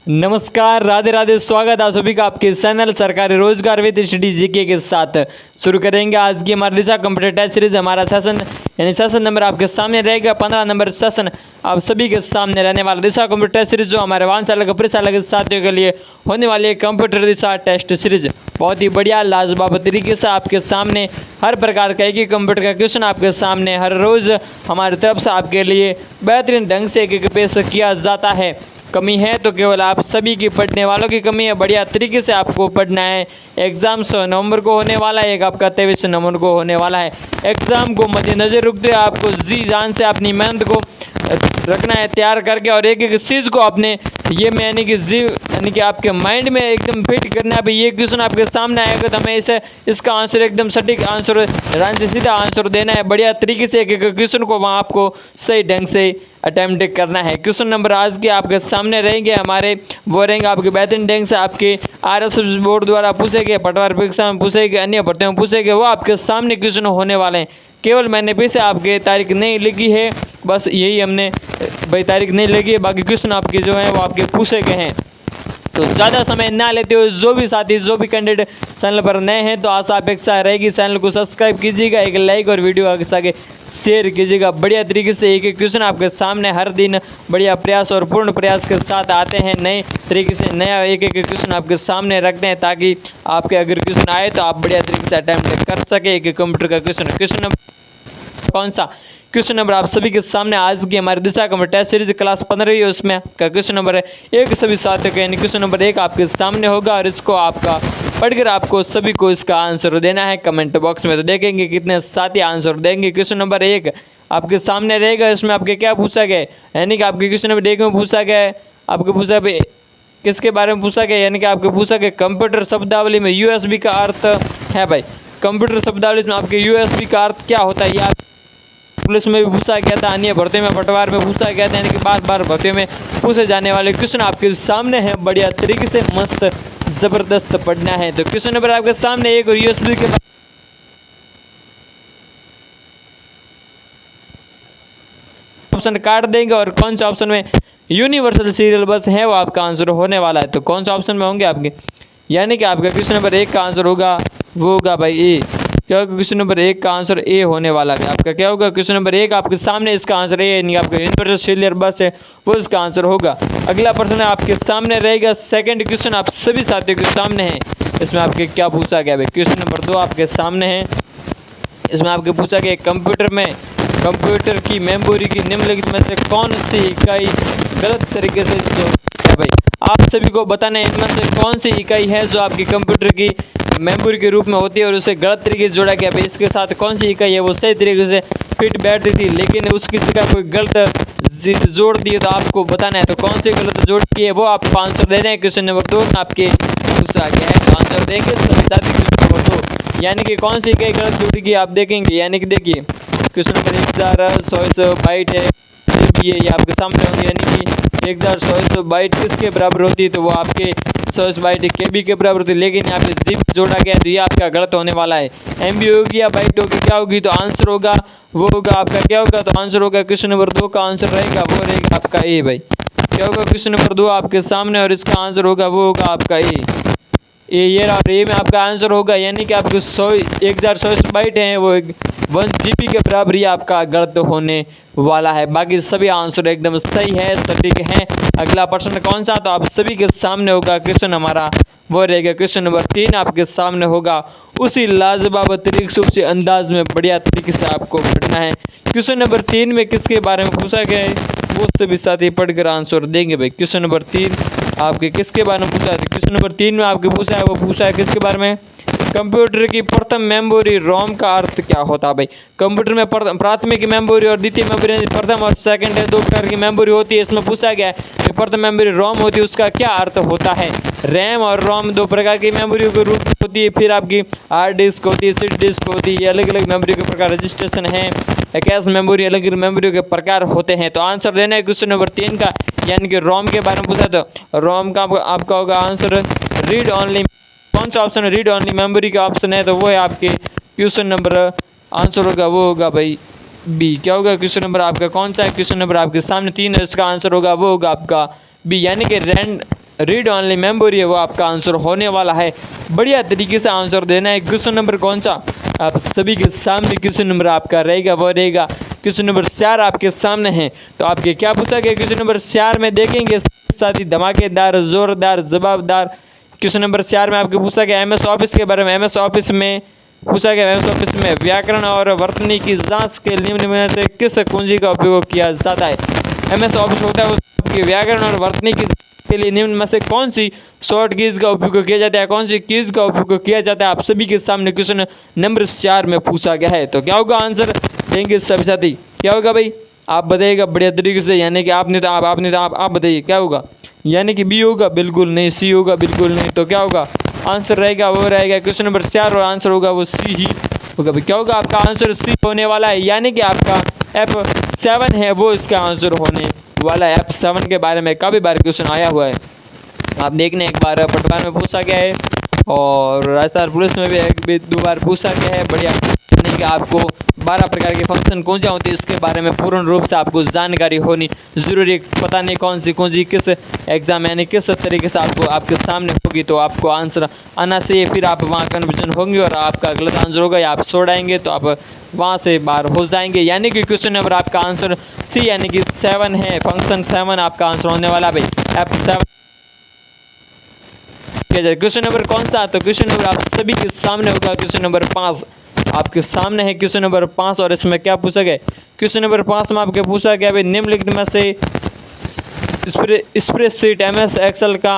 नमस्कार, राधे राधे। स्वागत है आप सभी का आपके चैनल सरकारी रोजगार विद स्टडी जीके के साथ। शुरू करेंगे आज की हमारी दिशा कंप्यूटर टेस्ट सीरीज। हमारा सेशन यानी सेशन नंबर आपके सामने रहेगा 15 नंबर सेशन आप सभी के सामने रहने वाला दिशा कंप्यूटर टेस्ट सीरीज, जो हमारे वांछा परिचालक के साथियों के लिए होने वाली है कंप्यूटर दिशा टेस्ट सीरीज। बहुत ही बढ़िया लाजवाब तरीके से आपके सामने हर प्रकार का एक ही कंप्यूटर का क्वेश्चन आपके सामने हर रोज़ हमारी तरफ से आपके लिए बेहतरीन ढंग से एक पेश किया जाता है। कमी है तो केवल आप सभी की पढ़ने वालों की कमी है। बढ़िया तरीके से आपको पढ़ना है। एग्ज़ाम 6 नवंबर को होने वाला है, एक आपका 23 नवंबर को होने वाला है। एग्ज़ाम को मद्देनजर रखते हुए आपको जी जान से अपनी मेहनत को रखना है तैयार करके, और एक एक चीज़ को अपने ये में यानी कि आपके माइंड में एकदम फिट करना है। ये क्वेश्चन आपके सामने आएगा तो हमें इसे इसका आंसर एकदम सटीक आंसर रान से सीधा आंसर देना है। बढ़िया तरीके से एक एक क्वेश्चन को वहाँ आपको सही ढंग से अटैम्प्ट करना है। क्वेश्चन नंबर आज के आपके सामने रहेंगे हमारे, वो रहेंगे आपके बेहतरीन ढंग से आपके आरएसएस बोर्ड द्वारा पूछे गए, पटवार परीक्षा में पूछे गए, अन्य भर्तियों में पूछे गए, वो आपके सामने क्वेश्चन होने वाले हैं। केवल मैंने पीछे आपके तारीख नहीं लिखी है, बस यही हमने भाई तारीख नहीं लिखी है, बाकी क्वेश्चन आपके जो हैं वो आपके पूछे गए हैं। तो ज़्यादा समय ना लेते हुए जो भी साथी जो भी कैंडिडेट चैनल पर नए हैं तो आशा अपेक्षा रहेगी चैनल को सब्सक्राइब कीजिएगा, एक लाइक और वीडियो आगे शेयर कीजिएगा। बढ़िया तरीके से एक एक क्वेश्चन आपके सामने हर दिन बढ़िया प्रयास और पूर्ण प्रयास के साथ आते हैं। नए तरीके से नया एक एक क्वेश्चन आपके सामने रखते हैं, ताकि आपके अगर क्वेश्चन आए तो आप बढ़िया तरीके से अटैम्प्ट कर सके। एक कंप्यूटर का क्वेश्चन कौन सा क्वेश्चन नंबर आप सभी के सामने आज की हमारी दिशा कंप्यूटर टेस्ट सीरीज क्लास 15 है, उसमें का क्वेश्चन नंबर है एक सभी साथियों का यानी क्वेश्चन नंबर 1 आपके सामने होगा, और इसको आपका पढ़कर आपको सभी को इसका आंसर देना है कमेंट बॉक्स में। तो देखेंगे कितने साथी आंसर देंगे। क्वेश्चन नंबर 1 आपके सामने रहेगा, इसमें आपके क्या पूछा गया यानी कि आपके क्वेश्चन नंबर 1 में पूछा गया है, आपको पूछा किसके बारे में पूछा गया, यानी कि आपको पूछा गया कंप्यूटर शब्दावली में यूएसबी का अर्थ है। भाई कंप्यूटर शब्दावली में आपके यूएसबी का अर्थ क्या होता है, ये पुलिस में भी पूछा गया था, अन्य भर्तियों में पटवार में पूछा गया था, यानी कि बार बार भर्तियों में पूछे जाने वाले क्वेश्चन आपके सामने हैं। बढ़िया तरीके से मस्त जबरदस्त पढ़ना है। तो क्वेश्चन नंबर आपके सामने एक और यूएसबी के ऑप्शन काट देंगे, और कौन सा ऑप्शन में यूनिवर्सल सीरियल बस है वो आपका आंसर होने वाला है। तो कौन सा ऑप्शन में होंगे आपके, यानी कि आपका क्वेश्चन नंबर 1 का आंसर होगा वो होगा भाई ए। क्या होगा क्वेश्चन नंबर 1 का आंसर ए होने वाला है। आपका क्या होगा क्वेश्चन नंबर 1 आपके सामने इसका आंसर ए यानी आपका यूनिवर्सल सीरियल बस है वो इसका आंसर होगा। अगला प्रश्न आपके सामने रहेगा, सेकंड क्वेश्चन आप सभी साथियों के सामने है। इसमें आपके क्या पूछा गया भाई, क्वेश्चन नंबर 2 आपके सामने है। इसमें आपके पूछा गया कंप्यूटर की मेमोरी की निम्नलिखित में से कौन सी इकाई गलत तरीके से जो है भाई, आप सभी को बताना है इनमें से कौन सी इकाई है जो आपकी कंप्यूटर की मेमोरी के रूप में होती है और उसे गलत तरीके से जोड़ा गया भाई। इसके साथ कौन सी इकाई है वो सही तरीके से फिट बैठती थी, लेकिन उसकी जगह कोई गलत जोड़ दिए तो आपको बताना है। तो कौन सी गलत जोड़ की है वो आपको आंसर देना है। क्वेश्चन नंबर 2 आपके पूछा गया है, तो आंसर देंगे तो साथ ही क्वेश्चन नंबर 2 यानी कि कौन सी इकाई गलत जोड़ी आप देखेंगे। यानी कि देखिए क्वेश्चन नंबर 1024 बाइट है, ये आपके सामने होंगे, यानी कि 1024 बाइट किसके बराबर होती है, तो वो आपके 100 बाइट केबी के बराबर होती है, लेकिन यहाँ पे जिप जोड़ा गया तो ये आपका गलत होने वाला है। एमबी होगी या बाइट होगी, क्या होगी, तो आंसर होगा वो होगा आपका क्या होगा, तो आंसर होगा क्वेश्चन नंबर 2 का आंसर रहेगा वो रहेगा आपका ए। भाई क्या होगा क्वेश्चन नंबर 2 आपके सामने, और इसका आंसर होगा वो होगा आपका ये और ए में आपका आंसर होगा, यानी कि आपको 1024 बाइट हैं वो 1 GB के बराबर ही आपका गलत होने वाला है। बाकी सभी आंसर एकदम सही है, सटीक है। अगला प्रश्न कौन सा, तो आप सभी के सामने होगा क्वेश्चन हमारा वो रहेगा क्वेश्चन नंबर 3 आपके सामने होगा। उसी लाजवाब तरीके से उसी अंदाज में बढ़िया तरीके से आपको पढ़ना है। क्वेश्चन नंबर 3 में किसके बारे में पूछा गया है वो सभी साथी पढ़कर आंसर देंगे। भाई क्वेश्चन नंबर 3 आपके किसके बारे में पूछा है, क्वेश्चन नंबर 3 में आपके पूछा है वो पूछा है किसके बारे में, कंप्यूटर की प्रथम मेमोरी रोम का अर्थ क्या होता है। भाई कंप्यूटर में प्राथमिक मेमोरी और द्वितीय मेमोरी, प्रथम और सेकंड है, 2 प्रकार की मेमोरी होती है। इसमें पूछा गया है प्रथम मेमोरी रोम होती है, उसका क्या अर्थ होता है। रैम और रोम 2 प्रकार की मेमोरी के रूप में होती है। फिर आपकी हार्ड डिस्क होती है, सीडी डिस्क होती है, अलग अलग मेमोरी के प्रकार रजिस्ट्रेशन है। कैश मेमोरी अलग अलग मेमोरी के प्रकार होते हैं। तो आंसर देना है क्वेश्चन नंबर 3 का, यानी कि रोम के बारे में पूछा तो रोम का आपका होगा आंसर रीड ओनली। कौन सा ऑप्शन रीड ओनली मेमोरी का ऑप्शन है, तो वो है आपके क्वेश्चन नंबर आंसर होगा वो होगा भाई बी। क्या होगा क्वेश्चन नंबर आपका कौन सा है, क्वेश्चन नंबर आपके सामने 3 है, इसका आंसर होगा वो होगा आपका बी, यानी कि रीड ओनली मेमोरी है वो आपका आंसर होने वाला है। बढ़िया तरीके से आंसर देना है। क्वेश्चन नंबर कौन सा आप सभी के सामने क्वेश्चन नंबर आपका रहेगा वो रहेगा क्वेश्चन नंबर 4 आपके सामने है। तो आपके क्या पूछा गया क्वेश्चन नंबर 4 में देखेंगे, साथ ही धमाकेदार जोरदार जवाबदार। क्वेश्चन नंबर 4 में आपके पूछा गया एमएस ऑफिस के बारे में। एमएस ऑफिस में पूछा गया एमएस ऑफिस में व्याकरण और वर्तनी की जांच के निम्न में से किस कुंजी का उपयोग किया जाता है। एमएस ऑफिस होता है उसके व्याकरण और वर्तनी की के लिए निम्न में से कौन सी शॉर्ट कीज का उपयोग किया जाता है, कौन सी कीज का उपयोग किया जाता है, आप सभी के सामने क्वेश्चन नंबर 4 में पूछा गया है। तो क्या होगा आंसर देंगे सभी साथी, क्या होगा भाई आप बताइएगा बढ़िया तरीके से, यानी कि आपने तो आप बताइए क्या होगा, यानी कि बी होगा बिल्कुल नहीं, सी होगा बिल्कुल नहीं, तो क्या होगा आंसर रहेगा वो रहेगा क्वेश्चन नंबर 4 और आंसर होगा वो सी ही होगा। क्या होगा आपका आंसर सी होने वाला है, यानी कि आपका F7 है वो इसका आंसर होने वाला है। F7 के बारे में काफ़ी बार क्वेश्चन आया हुआ है, आप देखने एक बार पटवार में पूछा गया है और राजस्थान पुलिस में भी एक भी 2 बार पूछा गया है। बढ़िया, यानी कि आपको 12 प्रकार के फंक्शन कौन से होते हैं इसके बारे में पूर्ण रूप से आपको जानकारी होनी जरूरी। पता नहीं कौन सी कुंजी किस एग्जाम यानी किस तरीके से आपको आपके सामने होगी तो आपको आंसर आना चाहिए, फिर आप वहाँ कन्फ्यूजन होंगे और आपका गलत आंसर होगा या आप छोड़ाएंगे तो आप वहाँ से बाहर हो जाएंगे। यानी कि क्वेश्चन नंबर आपका आंसर सी यानी कि 7 है, फंक्शन 7 आपका आंसर होने वाला भाई F7। क्वेश्चन नंबर कौन सा, तो क्वेश्चन नंबर आप सभी के सामने होगा क्वेश्चन नंबर 5 आपके सामने है क्वेश्चन नंबर 5 और इसमें क्या पूछा गया क्वेश्चन नंबर 5 में आपके पूछा गया भाई निम्नलिखित में से स्प्रेडशीट एमएस एक्सेल का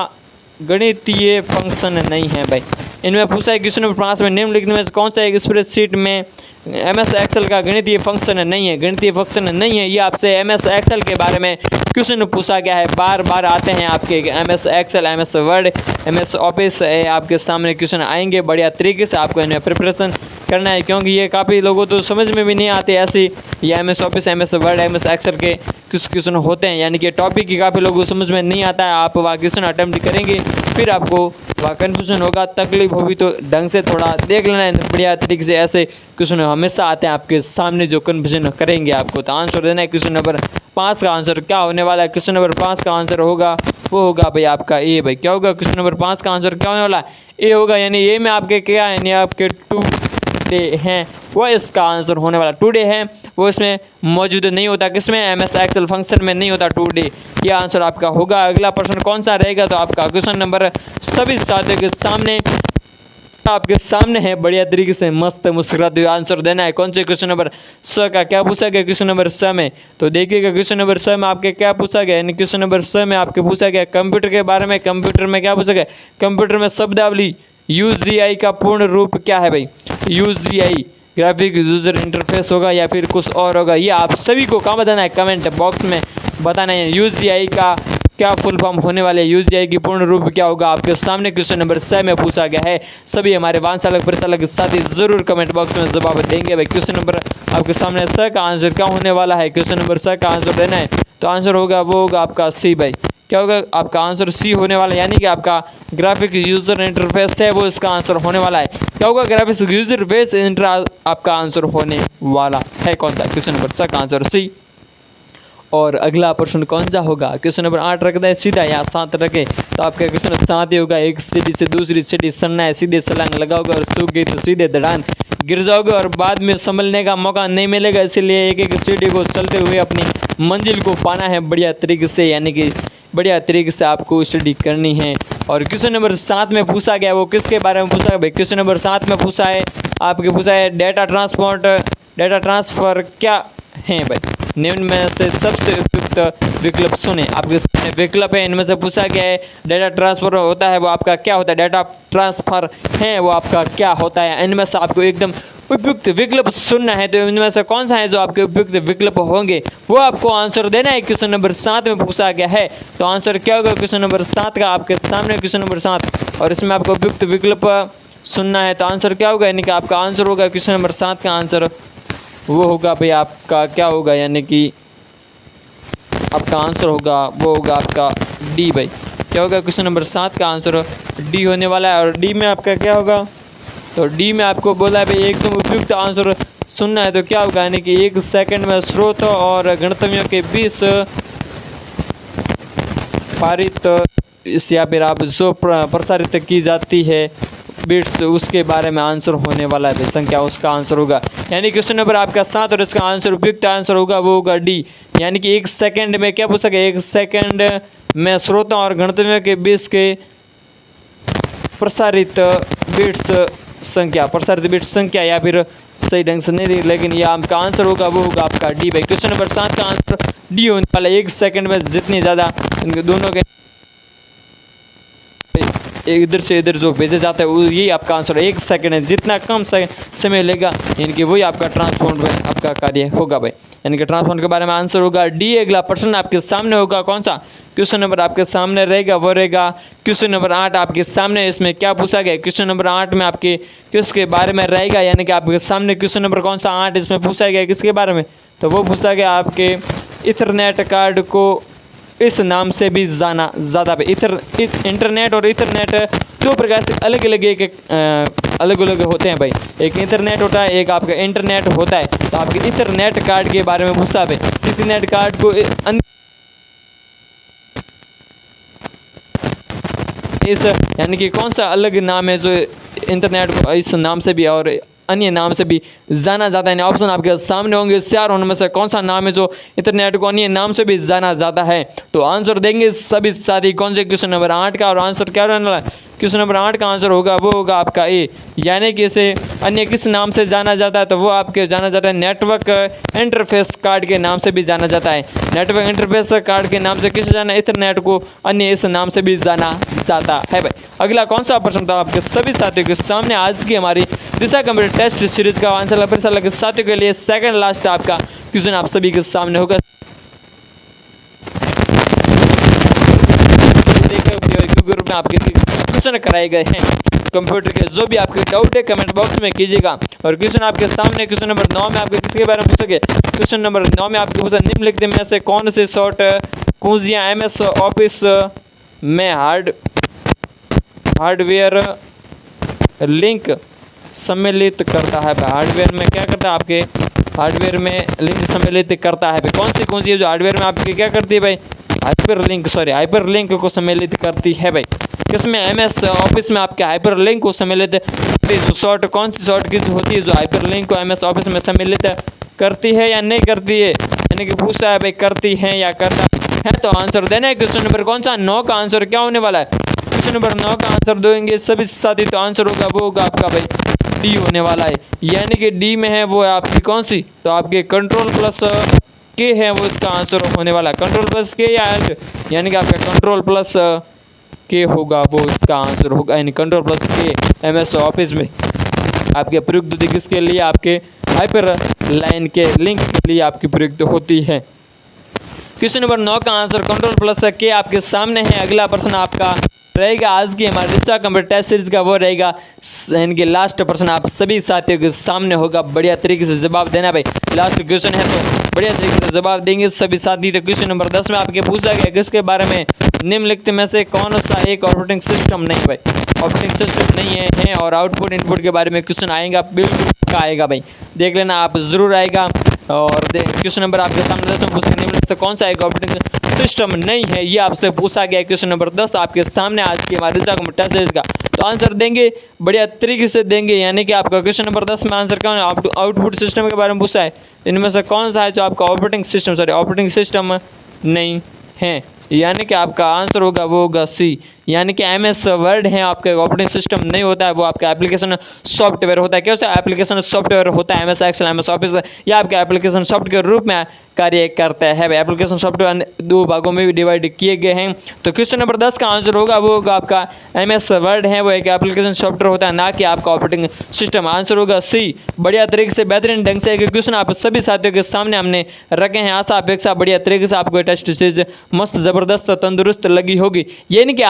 गणितीय फंक्शन नहीं है भाई। इनमें पूछा है क्वेश्चन नंबर 5 में निम्नलिखित में से कौन सा एक स्प्रेडशीट में एमएस एक्सेल का गणितीय फंक्शन नहीं है, गणितीय फंक्शन नहीं है। ये आपसे एमएस एक्सेल के बारे में क्वेश्चन पूछा गया है, बार बार आते हैं आपके MS excel, MS word, MS office आपके सामने क्वेश्चन आएंगे। बढ़िया तरीके से आपको इन्हें प्रिपरेशन करना है क्योंकि ये काफ़ी लोगों तो समझ में भी नहीं आते ऐसे ये MS office, MS word, MS excel के कुछ क्वेश्चन होते हैं, यानी कि टॉपिक की काफ़ी लोगों को समझ में नहीं आता है। आप वहाँ क्वेश्चन अटेम्प्ट करेंगे फिर आपको वहाँ कन्फ्यूजन होगा, तकलीफ होगी तो ढंग से थोड़ा देख लेना है बढ़िया तरीके से। ऐसे क्वेश्चन हमेशा आते हैं आपके सामने जो कन्फ्यूजन करेंगे आपको। तो आंसर देना है क्वेश्चन नंबर 5 का आंसर क्या होने वाला है। क्वेश्चन नंबर 5 का आंसर होगा वो होगा भाई आपका ए भाई। क्या होगा क्वेश्चन नंबर 5 का आंसर क्या होने वाला है, ए होगा। यानी ए में आपके क्या है, यानी आपके टुडे हैं वो इसका आंसर होने वाला। टुडे है वो इसमें मौजूद नहीं होता, किसमें एमएस एक्सेल फंक्शन में नहीं होता टुडे, ये आंसर आपका होगा। अगला प्रश्न कौन सा रहेगा, तो आपका क्वेश्चन नंबर सभी साथियों के सामने आपके सामने है, बढ़िया तरीके से मस्त मुस्कुराते हुए आंसर देना है। कौन से क्वेश्चन नंबर 6 का क्या पूछा गया क्वेश्चन नंबर 6 में, तो देखिएगा क्वेश्चन नंबर 6 में आपके क्या पूछा गया, यानी क्वेश्चन नंबर 6 में आपके पूछा गया कंप्यूटर के बारे में। कंप्यूटर में क्या पूछा गया, कंप्यूटर में शब्दावली यूजीआई का पूर्ण रूप क्या है भाई। यूजीआई ग्राफिक यूजर इंटरफेस होगा या फिर कुछ और होगा, ये आप सभी को कहाँ बताना है, कमेंट बॉक्स में बताना है। यूजीआई का क्या फुल फॉर्म होने वाले, यूजीआई की पूर्ण रूप क्या होगा, आपके सामने क्वेश्चन नंबर 6 में पूछा गया है। सभी हमारे वाहन चालक परिचालक के साथ ही जरूर कमेंट बॉक्स में जवाब देंगे भाई। क्वेश्चन नंबर आपके सामने 6 का आंसर क्या होने वाला है, क्वेश्चन नंबर 6 का आंसर देना है तो आंसर होगा वो होगा आपका सी भाई। क्या होगा आपका आंसर सी होने वाला है, यानी कि आपका ग्राफिक यूजर इंटरफेस है वो इसका आंसर होने वाला है। क्या होगा ग्राफिक यूजर इंटरफेस आपका आंसर होने वाला है कौन सा, क्वेश्चन नंबर 6 का आंसर सी। और अगला प्रश्न कौन सा होगा, क्वेश्चन नंबर 8 रखता है सीधा या 7 रखे तो आपका क्वेश्चन 7 ही होगा। एक सीढ़ी से दूसरी सीढ़ी सड़ना है, सीधे छलांग लगाओगे और सूख गई तो सीधे धड़ान गिर जाओगे और बाद में संभलने का मौका नहीं मिलेगा, इसलिए एक एक सीढ़ी को चलते हुए अपनी मंजिल को पाना है बढ़िया तरीके से, यानी कि बढ़िया तरीके से आपको स्टडी करनी है। और क्वेश्चन नंबर 7 में पूछा गया वो किसके बारे में पूछा गया, क्वेश्चन नंबर 7 में पूछा है आपके पूछा है डेटा ट्रांसफर क्या है भाई। निम्न में से सबसे उपयुक्त विकल्प सुने, आपके सामने विकल्प है, इनमें से पूछा गया है डेटा ट्रांसफर होता है वो आपका क्या होता है, डेटा ट्रांसफर है वो आपका क्या होता है। इनमें से आपको एकदम उपयुक्त विकल्प सुनना है, तो इनमें से कौन सा है जो आपके उपयुक्त विकल्प होंगे वो आपको आंसर देना है। क्वेश्चन नंबर 7 में पूछा गया है तो आंसर क्या होगा क्वेश्चन नंबर 7 का, आपके सामने क्वेश्चन नंबर 7 और इसमें आपको उपयुक्त विकल्प सुनना है तो आंसर क्या होगा, यानी कि आपका आंसर होगा क्वेश्चन नंबर 7 का आंसर वो होगा भाई आपका क्या होगा, यानी कि आपका आंसर होगा वो होगा आपका डी भाई। क्या होगा क्वेश्चन नंबर 7 का आंसर डी होने वाला है। और डी में आपका क्या होगा, तो डी में आपको बोला है भाई एकदम उपयुक्त आंसर सुनना है तो क्या होगा, यानी कि 1 सेकंड में स्रोत और गणतव्यों के बीच पारित इस या फिर आप जो प्रसारित की जाती है बिट्स, उसके बारे में आंसर होने वाला है संख्या, उसका आंसर होगा। यानी क्वेश्चन नंबर आपका 7 और इसका आंसर उपयुक्त आंसर होगा वो होगा डी। यानी कि 1 सेकंड में क्या पूछा गया, 1 सेकंड में श्रोताओं और गणतव्यों के बीच के प्रसारित बिट्स संख्या, या फिर सही ढंग से नहीं, लेकिन यह आपका आंसर होगा वो होगा आपका डी भाई। क्वेश्चन नंबर 7 का आंसर डी होने वाला है। 1 सेकंड में जितनी ज़्यादा दोनों के इधर से इधर जो भेजा जाता है वो यही आपका आंसर है। 1 सेकंड है, जितना कम समय लेगा यानी कि वही आपका ट्रांसफॉर्मर में आपका कार्य होगा भाई। यानी कि ट्रांसफॉर्मर के बारे में आंसर होगा डी। अगला प्रश्न आपके सामने होगा कौन सा, क्वेश्चन नंबर आपके सामने रहेगा वो रहेगा क्वेश्चन नंबर 8 आपके सामने। इसमें क्या पूछा गया, क्वेश्चन नंबर 8 में आपके किसके बारे में रहेगा, यानी कि आपके सामने क्वेश्चन नंबर कौन सा 8 इसमें पूछा गया किसके बारे में, तो वो पूछा गया आपके इथरनेट कार्ड को इस नाम से भी जाना जाता है। इंटरनेट और इथरनेट दो प्रकार से अलग अलग होते हैं भाई। एक इंटरनेट होता है, एक आपका इंटरनेट होता है। तो आपके इथरनेट कार्ड के बारे में पूछा है। इथरनेट कार्ड को इस यानी कि कौन सा अलग नाम है जो इंटरनेट को इस नाम से भी और अन्य नाम से भी जाना जाता है। ऑप्शन आपके सामने होंगे, 4 उनमें से कौन सा नाम है जो इंटरनेट को अन्य नाम से भी जाना जाता है। तो आंसर देंगे सभी साथी कौन से क्वेश्चन नंबर 8 का, और आंसर क्या रहने वाला है, क्वेश्चन नंबर 8 का आंसर होगा वो होगा आपका ए। यानी कि इसे अन्य किस नाम से जाना जाता है, तो वो आपके जाना जाता है नेटवर्क इंटरफेस कार्ड के नाम से भी जाना जाता है। नेटवर्क इंटरफेस कार्ड के नाम से किसे जाना, इंटरनेट को अन्य इस नाम से भी जाना जाता है भाई। अगला कौन सा प्रश्न था आपके सभी साथियों के सामने, आज की हमारी दिशा कंप्यूटर टेस्ट सीरीज का आंसर फिर से साथियों के लिए सेकंड लास्ट आपका क्वेश्चन आप सभी के सामने होगा। ग्रुप में आपके क्वेश्चन कराए गए हैं कंप्यूटर के, जो भी आपके डाउट है कमेंट बॉक्स में कीजिएगा। और क्वेश्चन आपके सामने क्वेश्चन नंबर 9 में आपके किसके बारे में पूछोगे, क्वेश्चन नंबर 9 में आपके पूछा निम्नलिखित में से कौन से शॉर्ट कुंजियां एमएस ऑफिस में हार्डवेयर लिंक सम्मिलित करता है। हार्डवेयर में क्या करता है, आपके हार्डवेयर में लिंक सम्मिलित करता है। कौन सी कुंजी है जो हार्डवेयर में आपके क्या करती है भाई, हाइपर लिंक को सम्मिलित करती है भाई। किसमें, एमएस ऑफिस में आपके हाइपर लिंक को सम्मिलित शॉर्ट, कौन सी शॉर्ट की होती है जो हाइपर लिंक को एमएस ऑफिस में सम्मिलित करती है या नहीं करती है, यानी कि पूछा है भाई करती है या करता है। तो आंसर देना है क्वेश्चन नंबर कौन सा 9 का आंसर क्या होने वाला है, क्वेश्चन नंबर 9 का आंसर देंगे सभी साथी। तो आंसर होगा वो होगा आपका भाई डी होने वाला है। यानी कि डी में है वो है आपकी कौन सी, तो आपके कंट्रोल प्लस के है वो इसका आंसर होने वाला है। कंट्रोल प्लस के या एल्ट, यानी कि आपका कंट्रोल प्लस के होगा वो इसका आंसर होगा। यानी कंट्रोल प्लस के एमएस ऑफिस में आपके प्रयुक्त होती किसके लिए, आपके हाइपर लाइन के लिंक के लिए आपकी प्रयुक्त होती है। क्वेश्चन नंबर 9 का आंसर कंट्रोल प्लस के आपके सामने है। अगला प्रश्न आपका रहेगा आज की हमारे दिशा कंप्यूटर टेस्ट सीरीज का, वो रहेगा इनके लास्ट प्रश्न आप सभी साथियों के सामने होगा। बढ़िया तरीके से जवाब देना भाई, लास्ट क्वेश्चन है तो बढ़िया तरीके से जवाब देंगे सभी साथी। तो क्वेश्चन नंबर 10 में आपके पूछा गया किसके बारे में, निम्नलिखित में से कौन सा एक ऑपरेटिंग सिस्टम नहीं भाई, ऑपरेटिंग सिस्टम नहीं है और आउटपुट इनपुट के बारे में क्वेश्चन आएगा, बिल्कुल आएगा भाई, देख लेना आप जरूर आएगा। और क्वेश्चन नंबर आपके सामने 10 पूछा निम्नलिखित से कौन सा एक ऑपरेटिंग सिस्टम नहीं है, ये आपसे पूछा गया। क्वेश्चन नंबर 10 आपके सामने आज की हमारे कंप्यूटर सीरीज का, तो आंसर देंगे बढ़िया तरीके से देंगे। यानी कि आपका क्वेश्चन नंबर 10 में आंसर क्या है, आउटपुट सिस्टम के बारे में पूछा है, इनमें से कौन सा है जो आपका ऑपरेटिंग सिस्टम नहीं है, यानी कि आपका आंसर होगा वो होगा सी। यानी कि एमएस वर्ड है आपका ऑपरेटिंग सिस्टम नहीं होता है, वो आपका एप्लीकेशन सॉफ्टवेयर होता है। क्या होता है, एप्लीकेशन सॉफ्टवेयर होता है। एमएस एक्सेल, एमएस ऑफिस या आपका एप्लीकेशन सॉफ्टवेयर के रूप में कार्य करता है। एप्लीकेशन सॉफ्टवेयर 2 भागों में भी डिवाइड किए गए हैं। तो क्वेश्चन नंबर 10 का आंसर होगा वो होगा आपका एमएस वर्ड है, वो एक एप्लीकेशन सॉफ्टवेयर होता है, ना कि आपका ऑपरेटिंग सिस्टम। आंसर होगा सी। बढ़िया तरीके से बेहतरीन ढंग से एक क्वेश्चन आप सभी साथियों के सामने हमने रखे हैं। आशा अपेक्षा बढ़िया तरीके से आपको टेस्ट सीरीज मस्त जबरदस्त तंदुरुस्त लगी होगी। यानी कि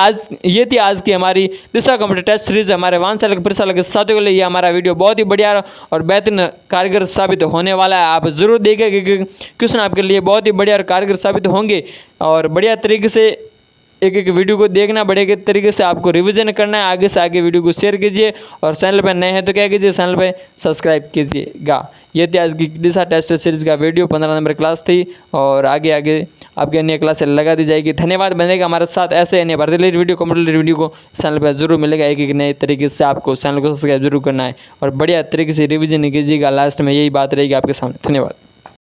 ये थी आज की हमारी दिशा कंप्यूटर टेस्ट सीरीज। हमारे वांछा परिसर के साथियों के लिए ये हमारा वीडियो बहुत ही बढ़िया और बेहतरीन कारगर साबित होने वाला है। आप जरूर देखेंगे क्वेश्चन आपके लिए बहुत ही बढ़िया और कारगर साबित होंगे और बढ़िया तरीके से एक एक वीडियो को देखना बढ़िया तरीके से आपको रिवीजन करना है। आगे से आगे वीडियो को शेयर कीजिए और चैनल पर नए हैं तो क्या कीजिए, चैनल पर सब्सक्राइब कीजिएगा। ये थी आज की दिशा टेस्ट सीरीज़ का वीडियो, 15 नंबर क्लास थी और आगे आगे आपके अन्य क्लास लगा दी जाएगी। धन्यवाद, बनेगा हमारे साथ ऐसे अन्य भर्ती related video, competitive related video को चैनल पर जरूर मिलेगा। एक एक नए तरीके से आपको चैनल को सब्सक्राइब जरूर करना है और बढ़िया तरीके से रिवीजन कीजिएगा। लास्ट में यही बात रहेगी आपके सामने। धन्यवाद।